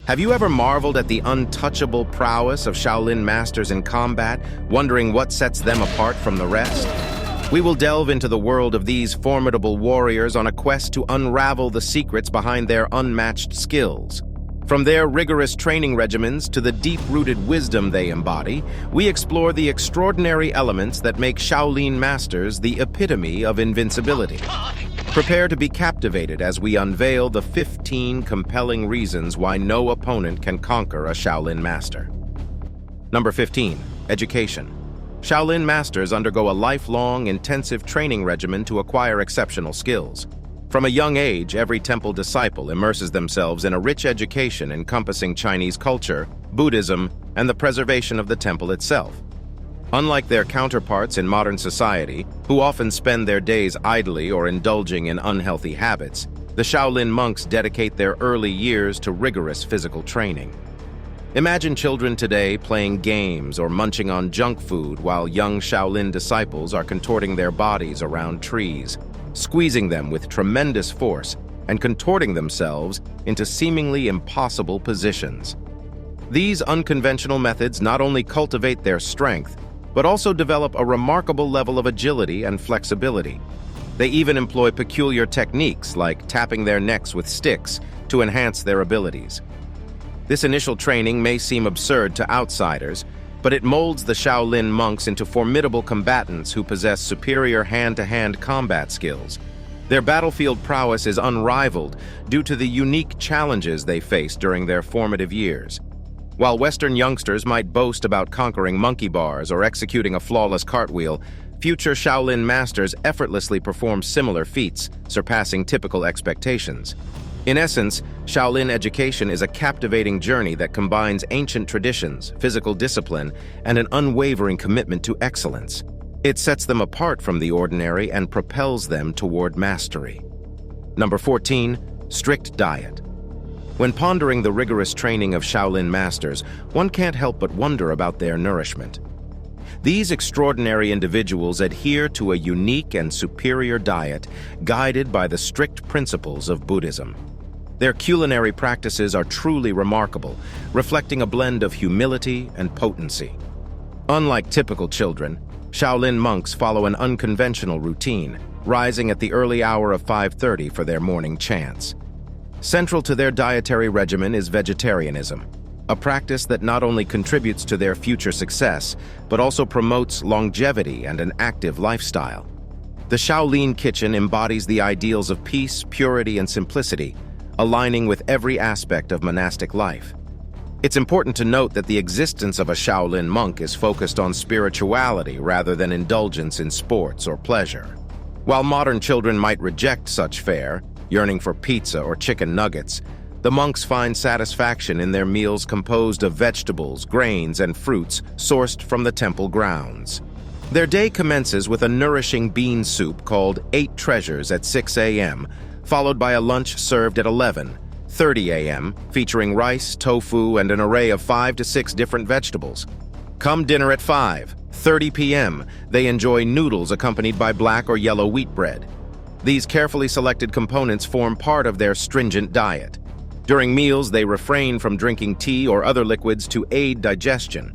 Have you ever marveled at the untouchable prowess of Shaolin Masters in combat, wondering what sets them apart from the rest? We will delve into the world of these formidable warriors on a quest to unravel the secrets behind their unmatched skills. From their rigorous training regimens to the deep-rooted wisdom they embody, we explore the extraordinary elements that make Shaolin Masters the epitome of invincibility. Prepare to be captivated as we unveil the 15 compelling reasons why no opponent can conquer a Shaolin Master. Number 15. Education. Shaolin Masters undergo a lifelong, intensive training regimen to acquire exceptional skills. From a young age, every temple disciple immerses themselves in a rich education encompassing Chinese culture, Buddhism, and the preservation of the temple itself. Unlike their counterparts in modern society, who often spend their days idly or indulging in unhealthy habits, the Shaolin monks dedicate their early years to rigorous physical training. Imagine children today playing games or munching on junk food while young Shaolin disciples are contorting their bodies around trees, squeezing them with tremendous force and contorting themselves into seemingly impossible positions. These unconventional methods not only cultivate their strength, but also develop a remarkable level of agility and flexibility. They even employ peculiar techniques like tapping their necks with sticks to enhance their abilities. This initial training may seem absurd to outsiders, but it molds the Shaolin monks into formidable combatants who possess superior hand-to-hand combat skills. Their battlefield prowess is unrivaled due to the unique challenges they face during their formative years. While Western youngsters might boast about conquering monkey bars or executing a flawless cartwheel, future Shaolin Masters effortlessly perform similar feats, surpassing typical expectations. In essence, Shaolin education is a captivating journey that combines ancient traditions, physical discipline, and an unwavering commitment to excellence. It sets them apart from the ordinary and propels them toward mastery. Number 14. Strict diet. When pondering the rigorous training of Shaolin Masters, one can't help but wonder about their nourishment. These extraordinary individuals adhere to a unique and superior diet guided by the strict principles of Buddhism. Their culinary practices are truly remarkable, reflecting a blend of humility and potency. Unlike typical children, Shaolin monks follow an unconventional routine, rising at the early hour of 5:30 for their morning chants. Central to their dietary regimen is vegetarianism, a practice that not only contributes to their future success, but also promotes longevity and an active lifestyle. The Shaolin kitchen embodies the ideals of peace, purity, and simplicity, aligning with every aspect of monastic life. It's important to note that the existence of a Shaolin monk is focused on spirituality rather than indulgence in sports or pleasure. While modern children might reject such fare, yearning for pizza or chicken nuggets, the monks find satisfaction in their meals composed of vegetables, grains, and fruits sourced from the temple grounds. Their day commences with a nourishing bean soup called 8 Treasures at 6 a.m., followed by a lunch served at 11:30 a.m., featuring rice, tofu, and an array of 5 to 6 different vegetables. Come dinner at 5:30 p.m., they enjoy noodles accompanied by black or yellow wheat bread. These carefully selected components form part of their stringent diet. During meals, they refrain from drinking tea or other liquids to aid digestion.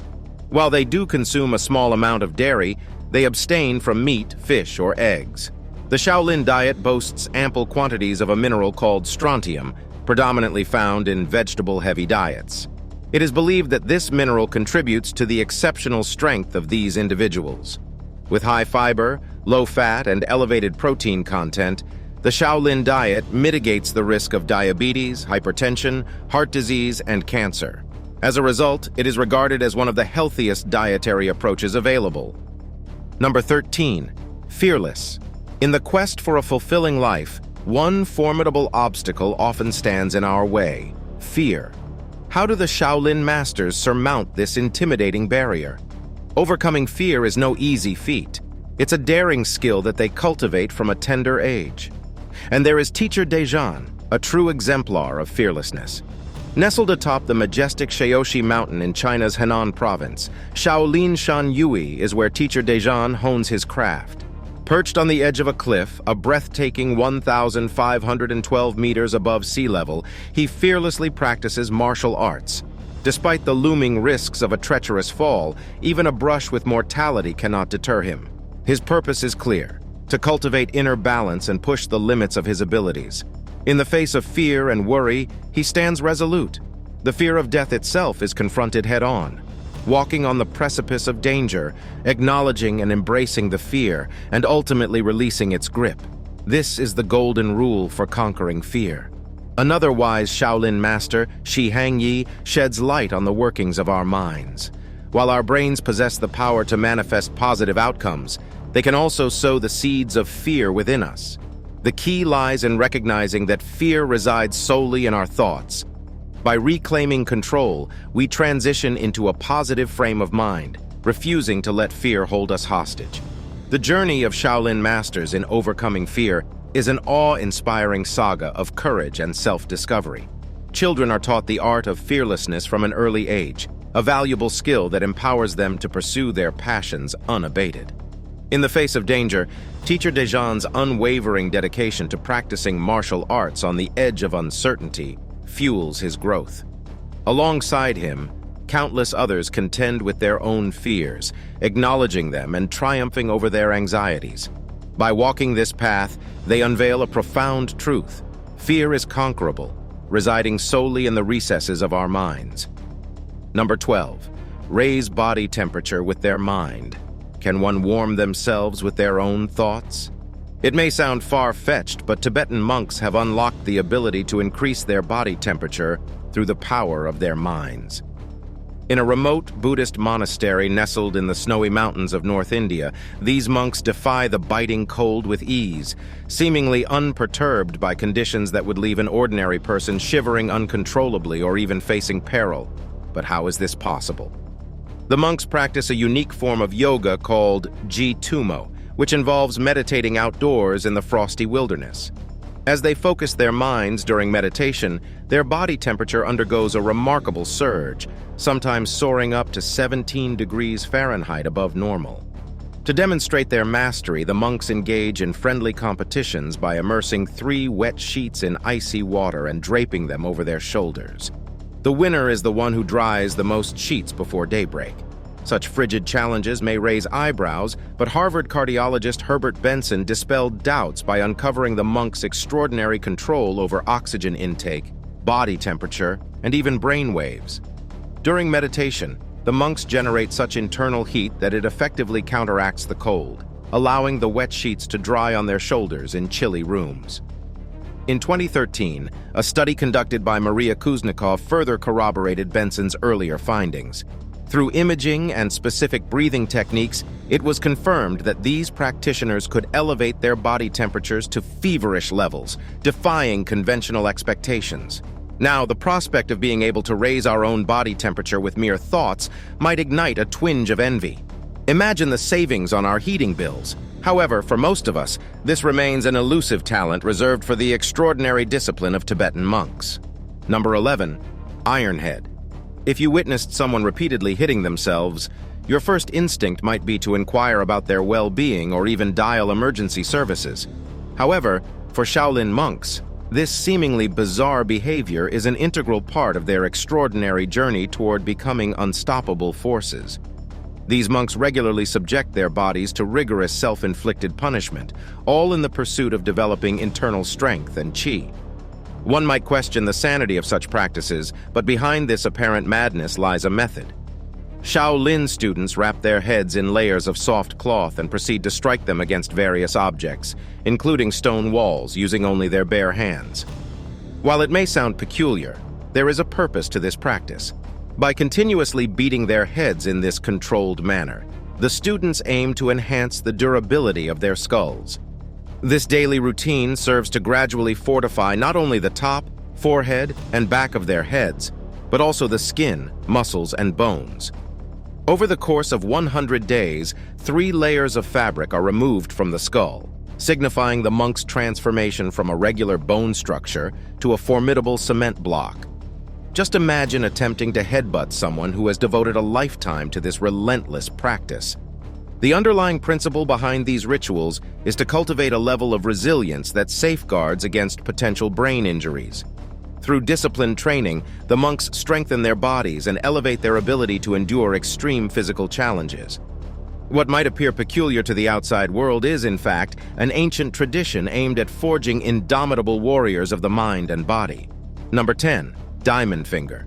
While they do consume a small amount of dairy, they abstain from meat, fish, or eggs. The Shaolin diet boasts ample quantities of a mineral called strontium, predominantly found in vegetable-heavy diets. It is believed that this mineral contributes to the exceptional strength of these individuals. With high fiber, low fat, and elevated protein content, the Shaolin diet mitigates the risk of diabetes, hypertension, heart disease, and cancer. As a result, it is regarded as one of the healthiest dietary approaches available. Number 13. Fearless. In the quest for a fulfilling life, one formidable obstacle often stands in our way: fear. How do the Shaolin Masters surmount this intimidating barrier? Overcoming fear is no easy feat. It's a daring skill that they cultivate from a tender age. And there is Teacher Dejan, a true exemplar of fearlessness. Nestled atop the majestic Shaoxi Mountain in China's Henan province, Shaolin Shan Yui is where Teacher Dejan hones his craft. Perched on the edge of a cliff, a breathtaking 1,512 meters above sea level, he fearlessly practices martial arts. Despite the looming risks of a treacherous fall, even a brush with mortality cannot deter him. His purpose is clear: to cultivate inner balance and push the limits of his abilities. In the face of fear and worry, he stands resolute. The fear of death itself is confronted head-on. Walking on the precipice of danger, acknowledging and embracing the fear, and ultimately releasing its grip. This is the golden rule for conquering fear. Another wise Shaolin Master, Shi Hangyi, sheds light on the workings of our minds. While our brains possess the power to manifest positive outcomes, they can also sow the seeds of fear within us. The key lies in recognizing that fear resides solely in our thoughts. By reclaiming control, we transition into a positive frame of mind, refusing to let fear hold us hostage. The journey of Shaolin Masters in overcoming fear is an awe-inspiring saga of courage and self-discovery. Children are taught the art of fearlessness from an early age, a valuable skill that empowers them to pursue their passions unabated. In the face of danger, Teacher Dejan's unwavering dedication to practicing martial arts on the edge of uncertainty fuels his growth. Alongside him, countless others contend with their own fears, acknowledging them and triumphing over their anxieties. By walking this path, they unveil a profound truth: fear is conquerable, residing solely in the recesses of our minds. Number 12. Raise body temperature with their mind. Can one warm themselves with their own thoughts? It may sound far-fetched, but Tibetan monks have unlocked the ability to increase their body temperature through the power of their minds. In a remote Buddhist monastery nestled in the snowy mountains of North India, these monks defy the biting cold with ease, seemingly unperturbed by conditions that would leave an ordinary person shivering uncontrollably or even facing peril. But how is this possible? The monks practice a unique form of yoga called Jitumo, which involves meditating outdoors in the frosty wilderness. As they focus their minds during meditation, their body temperature undergoes a remarkable surge, sometimes soaring up to 17 degrees Fahrenheit above normal. To demonstrate their mastery, the monks engage in friendly competitions by immersing 3 wet sheets in icy water and draping them over their shoulders. The winner is the one who dries the most sheets before daybreak. Such frigid challenges may raise eyebrows, but Harvard cardiologist Herbert Benson dispelled doubts by uncovering the monks' extraordinary control over oxygen intake, body temperature, and even brain waves. During meditation, the monks generate such internal heat that it effectively counteracts the cold, allowing the wet sheets to dry on their shoulders in chilly rooms. In 2013, a study conducted by Maria Kuznikov further corroborated Benson's earlier findings. Through imaging and specific breathing techniques, it was confirmed that these practitioners could elevate their body temperatures to feverish levels, defying conventional expectations. Now, the prospect of being able to raise our own body temperature with mere thoughts might ignite a twinge of envy. Imagine the savings on our heating bills. However, for most of us, this remains an elusive talent reserved for the extraordinary discipline of Tibetan monks. Number 11. Ironhead. If you witnessed someone repeatedly hitting themselves, your first instinct might be to inquire about their well-being or even dial emergency services. However, for Shaolin monks, this seemingly bizarre behavior is an integral part of their extraordinary journey toward becoming unstoppable forces. These monks regularly subject their bodies to rigorous self-inflicted punishment, all in the pursuit of developing internal strength and qi. One might question the sanity of such practices, but behind this apparent madness lies a method. Shaolin students wrap their heads in layers of soft cloth and proceed to strike them against various objects, including stone walls, using only their bare hands. While it may sound peculiar, there is a purpose to this practice. By continuously beating their heads in this controlled manner, the students aim to enhance the durability of their skulls. This daily routine serves to gradually fortify not only the top, forehead, and back of their heads, but also the skin, muscles, and bones. Over the course of 100 days, 3 layers of fabric are removed from the skull, signifying the monk's transformation from a regular bone structure to a formidable cement block. Just imagine attempting to headbutt someone who has devoted a lifetime to this relentless practice. The underlying principle behind these rituals is to cultivate a level of resilience that safeguards against potential brain injuries. Through disciplined training, the monks strengthen their bodies and elevate their ability to endure extreme physical challenges. What might appear peculiar to the outside world is, in fact, an ancient tradition aimed at forging indomitable warriors of the mind and body. Number 10. Diamond Finger.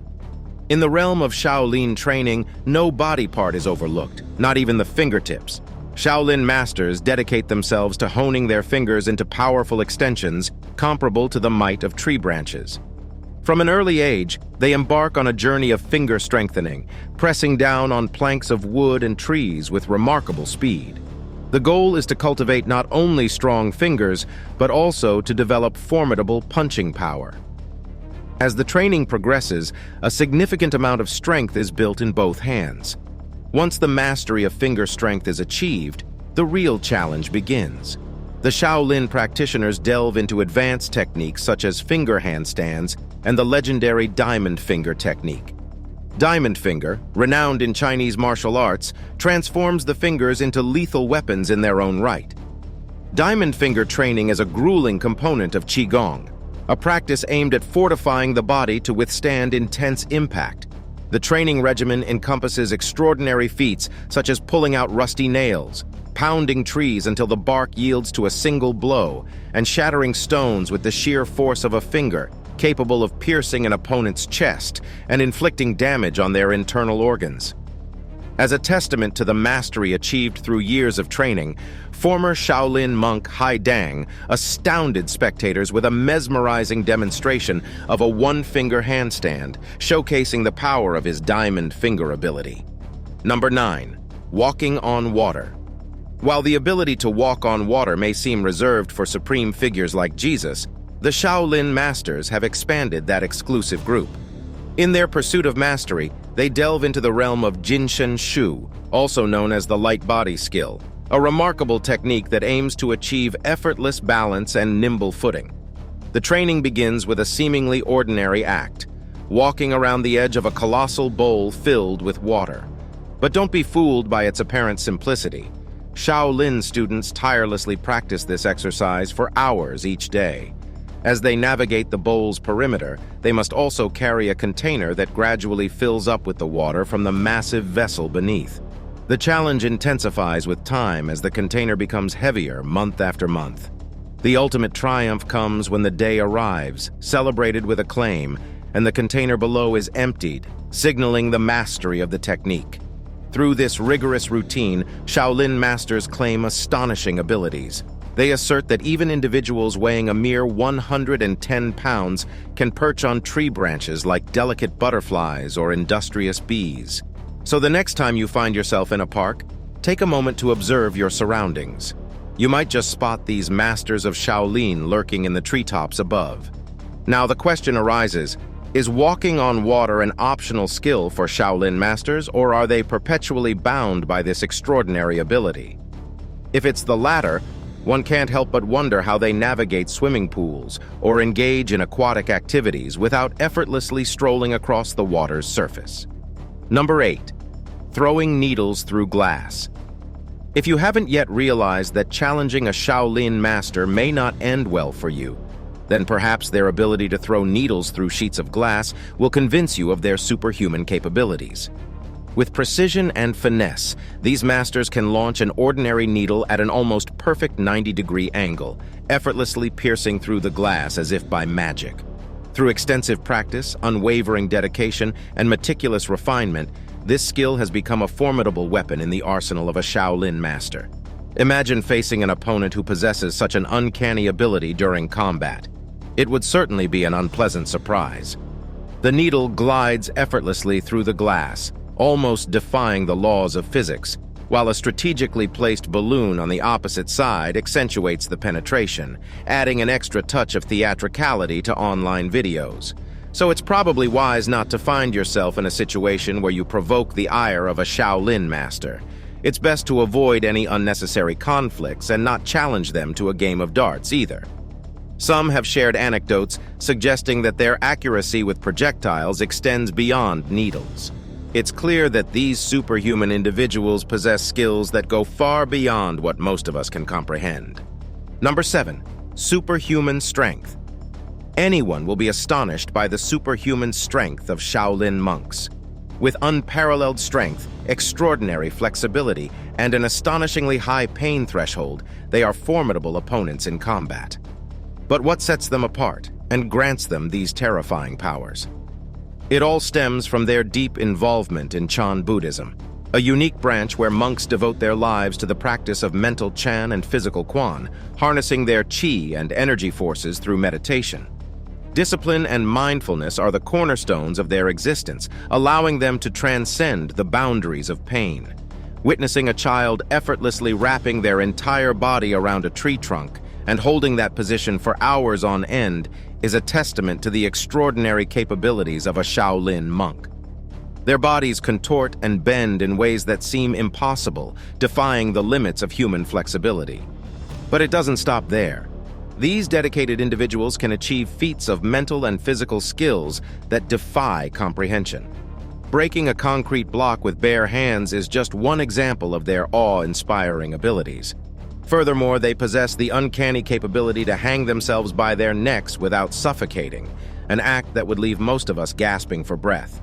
In the realm of Shaolin training, no body part is overlooked, not even the fingertips. Shaolin Masters dedicate themselves to honing their fingers into powerful extensions comparable to the might of tree branches. From an early age, they embark on a journey of finger strengthening, pressing down on planks of wood and trees with remarkable speed. The goal is to cultivate not only strong fingers, but also to develop formidable punching power. As the training progresses, a significant amount of strength is built in both hands. Once the mastery of finger strength is achieved, the real challenge begins. The Shaolin practitioners delve into advanced techniques such as finger handstands and the legendary diamond finger technique. Diamond finger, renowned in Chinese martial arts, transforms the fingers into lethal weapons in their own right. Diamond finger training is a grueling component of Qigong, a practice aimed at fortifying the body to withstand intense impact. The training regimen encompasses extraordinary feats such as pulling out rusty nails, pounding trees until the bark yields to a single blow, and shattering stones with the sheer force of a finger, capable of piercing an opponent's chest and inflicting damage on their internal organs. As a testament to the mastery achieved through years of training, former Shaolin monk Hai Dang astounded spectators with a mesmerizing demonstration of a one-finger handstand, showcasing the power of his diamond finger ability. Number 9. Walking on water. While the ability to walk on water may seem reserved for supreme figures like Jesus, the Shaolin Masters have expanded that exclusive group. In their pursuit of mastery, they delve into the realm of Jinshen Shu, also known as the light body skill, a remarkable technique that aims to achieve effortless balance and nimble footing. The training begins with a seemingly ordinary act, walking around the edge of a colossal bowl filled with water. But don't be fooled by its apparent simplicity. Shaolin students tirelessly practice this exercise for hours each day. As they navigate the bowl's perimeter, they must also carry a container that gradually fills up with the water from the massive vessel beneath. The challenge intensifies with time as the container becomes heavier month after month. The ultimate triumph comes when the day arrives, celebrated with acclaim, and the container below is emptied, signaling the mastery of the technique. Through this rigorous routine, Shaolin Masters claim astonishing abilities. They assert that even individuals weighing a mere 110 pounds can perch on tree branches like delicate butterflies or industrious bees. So the next time you find yourself in a park, take a moment to observe your surroundings. You might just spot these masters of Shaolin lurking in the treetops above. Now the question arises, is walking on water an optional skill for Shaolin Masters, or are they perpetually bound by this extraordinary ability? If it's the latter, one can't help but wonder how they navigate swimming pools or engage in aquatic activities without effortlessly strolling across the water's surface. Number 8. Throwing needles through glass. If you haven't yet realized that challenging a Shaolin master may not end well for you, then perhaps their ability to throw needles through sheets of glass will convince you of their superhuman capabilities. With precision and finesse, these masters can launch an ordinary needle at an almost perfect 90-degree angle, effortlessly piercing through the glass as if by magic. Through extensive practice, unwavering dedication, and meticulous refinement, this skill has become a formidable weapon in the arsenal of a Shaolin master. Imagine facing an opponent who possesses such an uncanny ability during combat. It would certainly be an unpleasant surprise. The needle glides effortlessly through the glass, almost defying the laws of physics, while a strategically placed balloon on the opposite side accentuates the penetration, adding an extra touch of theatricality to online videos. So it's probably wise not to find yourself in a situation where you provoke the ire of a Shaolin master. It's best to avoid any unnecessary conflicts and not challenge them to a game of darts either. Some have shared anecdotes suggesting that their accuracy with projectiles extends beyond needles. It's clear that these superhuman individuals possess skills that go far beyond what most of us can comprehend. Number 7. Superhuman strength. Anyone will be astonished by the superhuman strength of Shaolin monks. With unparalleled strength, extraordinary flexibility, and an astonishingly high pain threshold, they are formidable opponents in combat. But what sets them apart and grants them these terrifying powers? It all stems from their deep involvement in Chan Buddhism, a unique branch where monks devote their lives to the practice of mental Chan and physical Quan, harnessing their Qi and energy forces through meditation. Discipline and mindfulness are the cornerstones of their existence, allowing them to transcend the boundaries of pain. Witnessing a child effortlessly wrapping their entire body around a tree trunk and holding that position for hours on end is a testament to the extraordinary capabilities of a Shaolin monk. Their bodies contort and bend in ways that seem impossible, defying the limits of human flexibility. But it doesn't stop there. These dedicated individuals can achieve feats of mental and physical skills that defy comprehension. Breaking a concrete block with bare hands is just one example of their awe-inspiring abilities. Furthermore, they possess the uncanny capability to hang themselves by their necks without suffocating, an act that would leave most of us gasping for breath.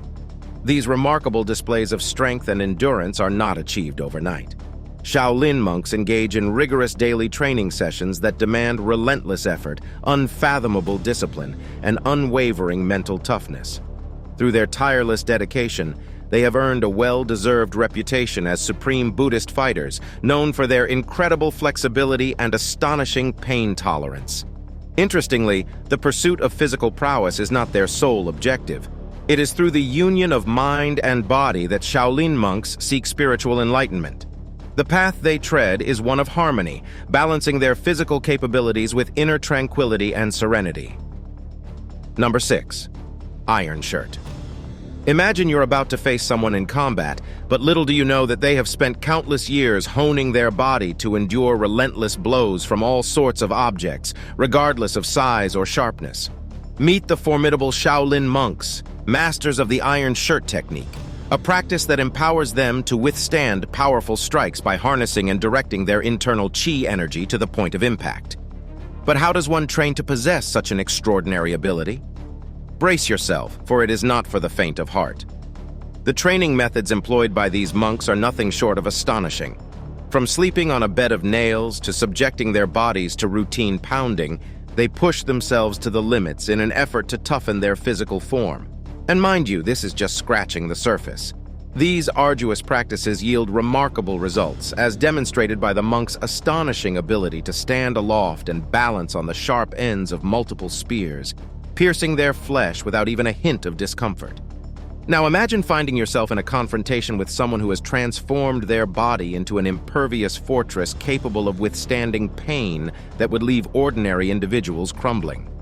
These remarkable displays of strength and endurance are not achieved overnight. Shaolin monks engage in rigorous daily training sessions that demand relentless effort, unfathomable discipline, and unwavering mental toughness. Through their tireless dedication, they have earned a well-deserved reputation as supreme Buddhist fighters, known for their incredible flexibility and astonishing pain tolerance. Interestingly, the pursuit of physical prowess is not their sole objective. It is through the union of mind and body that Shaolin monks seek spiritual enlightenment. The path they tread is one of harmony, balancing their physical capabilities with inner tranquility and serenity. Number 6. Iron Shirt. Imagine you're about to face someone in combat, but little do you know that they have spent countless years honing their body to endure relentless blows from all sorts of objects, regardless of size or sharpness. Meet the formidable Shaolin monks, masters of the Iron Shirt technique, a practice that empowers them to withstand powerful strikes by harnessing and directing their internal Qi energy to the point of impact. But how does one train to possess such an extraordinary ability? Brace yourself, for it is not for the faint of heart. The training methods employed by these monks are nothing short of astonishing. From sleeping on a bed of nails to subjecting their bodies to routine pounding, they push themselves to the limits in an effort to toughen their physical form. And mind you, this is just scratching the surface. These arduous practices yield remarkable results, as demonstrated by the monks' astonishing ability to stand aloft and balance on the sharp ends of multiple spears, piercing their flesh without even a hint of discomfort. Now imagine finding yourself in a confrontation with someone who has transformed their body into an impervious fortress capable of withstanding pain that would leave ordinary individuals crumbling.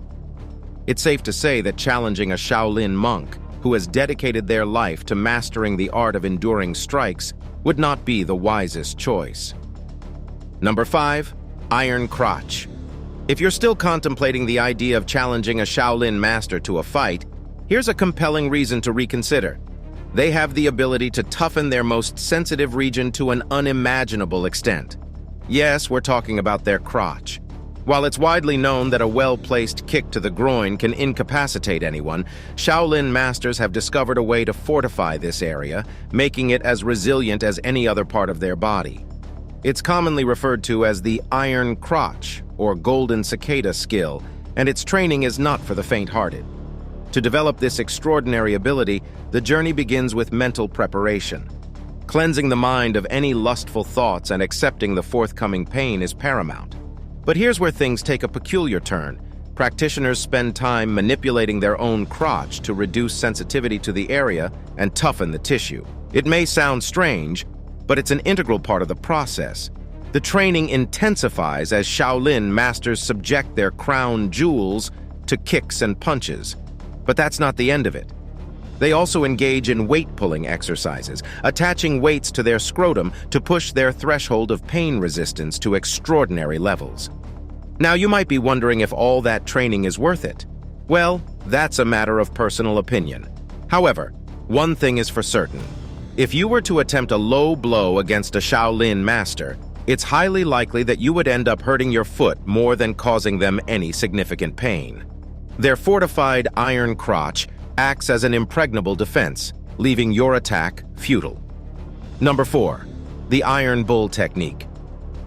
It's safe to say that challenging a Shaolin monk who has dedicated their life to mastering the art of enduring strikes would not be the wisest choice. Number 5. Iron Crotch. If you're still contemplating the idea of challenging a Shaolin master to a fight, here's a compelling reason to reconsider. They have the ability to toughen their most sensitive region to an unimaginable extent. Yes, we're talking about their crotch. While it's widely known that a well-placed kick to the groin can incapacitate anyone, Shaolin masters have discovered a way to fortify this area, making it as resilient as any other part of their body. It's commonly referred to as the iron crotch, or golden cicada skill, and its training is not for the faint-hearted. To develop this extraordinary ability, the journey begins with mental preparation. Cleansing the mind of any lustful thoughts and accepting the forthcoming pain is paramount. But here's where things take a peculiar turn. Practitioners spend time manipulating their own crotch to reduce sensitivity to the area and toughen the tissue. It may sound strange, but it's an integral part of the process. The training intensifies as Shaolin masters subject their crown jewels to kicks and punches. But that's not the end of it. They also engage in weight-pulling exercises, attaching weights to their scrotum to push their threshold of pain resistance to extraordinary levels. Now, you might be wondering if all that training is worth it. Well, that's a matter of personal opinion. However, one thing is for certain. If you were to attempt a low blow against a Shaolin Master, it's highly likely that you would end up hurting your foot more than causing them any significant pain. Their fortified iron crotch acts as an impregnable defense, leaving your attack futile. Number 4. The Iron Bull technique.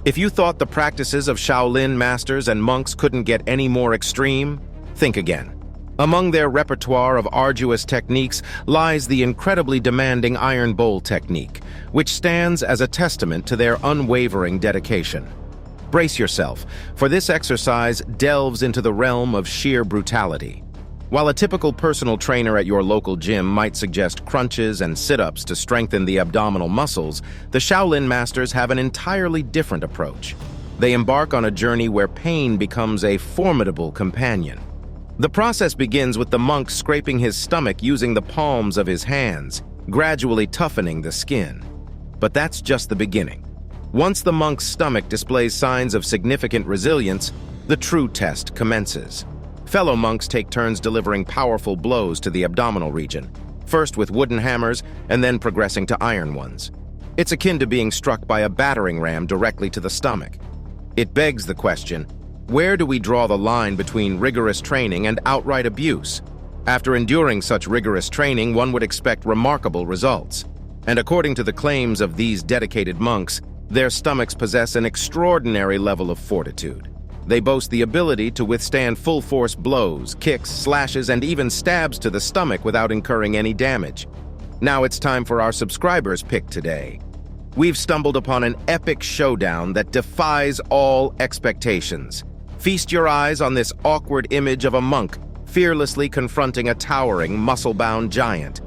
If you thought the practices of Shaolin Masters and monks couldn't get any more extreme, think again. Among their repertoire of arduous techniques lies the incredibly demanding Iron Bull technique, which stands as a testament to their unwavering dedication. Brace yourself, for this exercise delves into the realm of sheer brutality. While a typical personal trainer at your local gym might suggest crunches and sit-ups to strengthen the abdominal muscles, the Shaolin Masters have an entirely different approach. They embark on a journey where pain becomes a formidable companion. The process begins with the monk scraping his stomach using the palms of his hands, gradually toughening the skin. But that's just the beginning. Once the monk's stomach displays signs of significant resilience, the true test commences. Fellow monks take turns delivering powerful blows to the abdominal region, first with wooden hammers and then progressing to iron ones. It's akin to being struck by a battering ram directly to the stomach. It begs the question, where do we draw the line between rigorous training and outright abuse? After enduring such rigorous training, one would expect remarkable results. And according to the claims of these dedicated monks, their stomachs possess an extraordinary level of fortitude. They boast the ability to withstand full-force blows, kicks, slashes, and even stabs to the stomach without incurring any damage. Now it's time for our subscribers' pick today. We've stumbled upon an epic showdown that defies all expectations. Feast your eyes on this awkward image of a monk fearlessly confronting a towering, muscle-bound giant.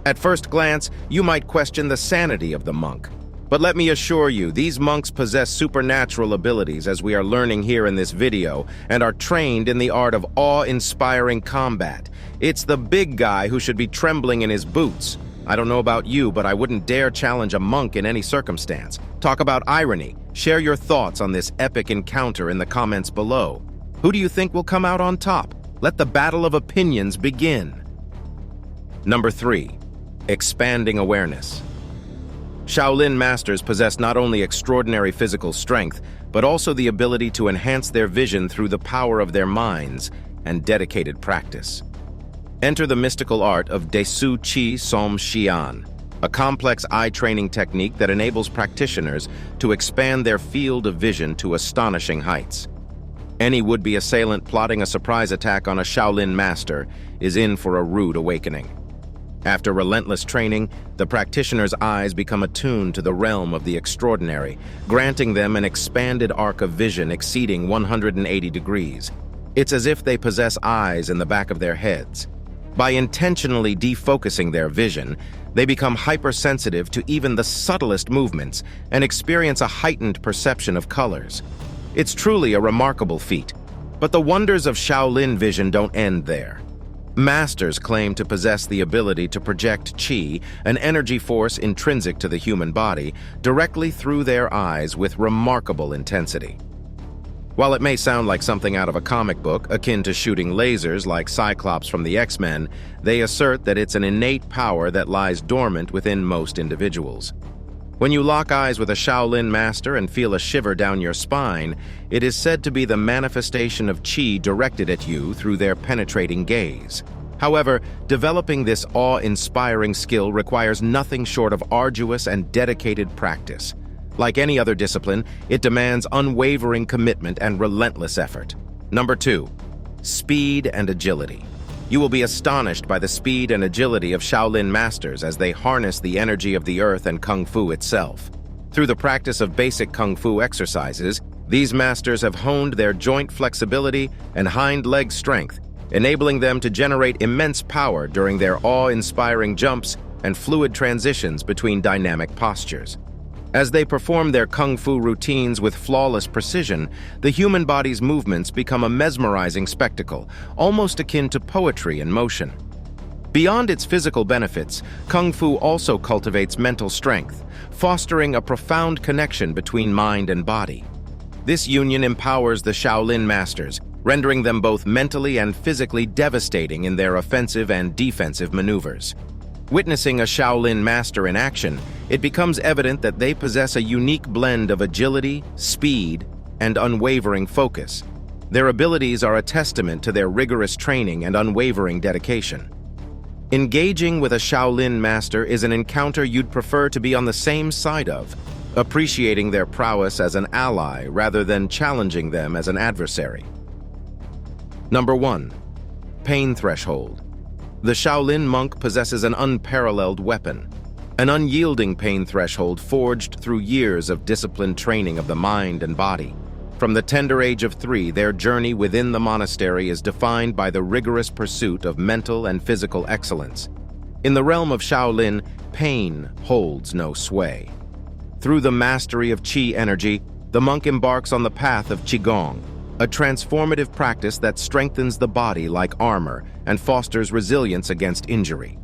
At first glance, you might question the sanity of the monk. But let me assure you, these monks possess supernatural abilities, as we are learning here in this video, and are trained in the art of awe-inspiring combat. It's the big guy who should be trembling in his boots. I don't know about you, but I wouldn't dare challenge a monk in any circumstance. Talk about irony. Share your thoughts on this epic encounter in the comments below. Who do you think will come out on top? Let the battle of opinions begin. Number 3. Expanding awareness. Shaolin Masters possess not only extraordinary physical strength, but also the ability to enhance their vision through the power of their minds and dedicated practice. Enter the mystical art of Desu Chi Som Xian, a complex eye-training technique that enables practitioners to expand their field of vision to astonishing heights. Any would-be assailant plotting a surprise attack on a Shaolin Master is in for a rude awakening. After relentless training, the practitioner's eyes become attuned to the realm of the extraordinary, granting them an expanded arc of vision exceeding 180 degrees. It's as if they possess eyes in the back of their heads. By intentionally defocusing their vision, they become hypersensitive to even the subtlest movements and experience a heightened perception of colors. It's truly a remarkable feat. But the wonders of Shaolin vision don't end there. Masters claim to possess the ability to project Qi, an energy force intrinsic to the human body, directly through their eyes with remarkable intensity. While it may sound like something out of a comic book, akin to shooting lasers like Cyclops from the X-Men, they assert that it's an innate power that lies dormant within most individuals. When you lock eyes with a Shaolin Master and feel a shiver down your spine, it is said to be the manifestation of Qi directed at you through their penetrating gaze. However, developing this awe-inspiring skill requires nothing short of arduous and dedicated practice. Like any other discipline, it demands unwavering commitment and relentless effort. Number 2. Speed and agility. You will be astonished by the speed and agility of Shaolin Masters as they harness the energy of the earth and Kung Fu itself. Through the practice of basic Kung Fu exercises, these masters have honed their joint flexibility and hind leg strength, enabling them to generate immense power during their awe-inspiring jumps and fluid transitions between dynamic postures. As they perform their Kung Fu routines with flawless precision, the human body's movements become a mesmerizing spectacle, almost akin to poetry in motion. Beyond its physical benefits, Kung Fu also cultivates mental strength, fostering a profound connection between mind and body. This union empowers the Shaolin Masters, rendering them both mentally and physically devastating in their offensive and defensive maneuvers. Witnessing a Shaolin Master in action, it becomes evident that they possess a unique blend of agility, speed, and unwavering focus. Their abilities are a testament to their rigorous training and unwavering dedication. Engaging with a Shaolin Master is an encounter you'd prefer to be on the same side of, appreciating their prowess as an ally rather than challenging them as an adversary. Number 1. Pain Threshold. The Shaolin monk possesses an unparalleled weapon, an unyielding pain threshold forged through years of disciplined training of the mind and body. From the tender age of 3, their journey within the monastery is defined by the rigorous pursuit of mental and physical excellence. In the realm of Shaolin, pain holds no sway. Through the mastery of Qi energy, the monk embarks on the path of Qigong, a transformative practice that strengthens the body like armor and fosters resilience against injury.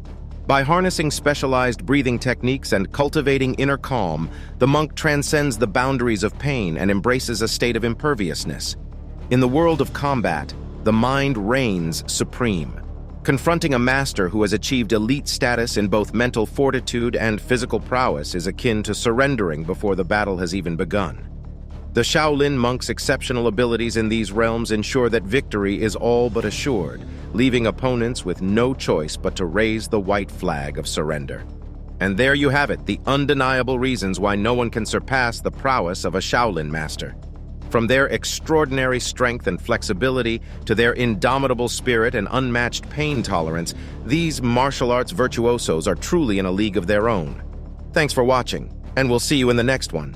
By harnessing specialized breathing techniques and cultivating inner calm, the monk transcends the boundaries of pain and embraces a state of imperviousness. In the world of combat, the mind reigns supreme. Confronting a master who has achieved elite status in both mental fortitude and physical prowess is akin to surrendering before the battle has even begun. The Shaolin monk's exceptional abilities in these realms ensure that victory is all but assured, leaving opponents with no choice but to raise the white flag of surrender. And there you have it, the undeniable reasons why no one can surpass the prowess of a Shaolin master. From their extraordinary strength and flexibility to their indomitable spirit and unmatched pain tolerance, these martial arts virtuosos are truly in a league of their own. Thanks for watching, and we'll see you in the next one.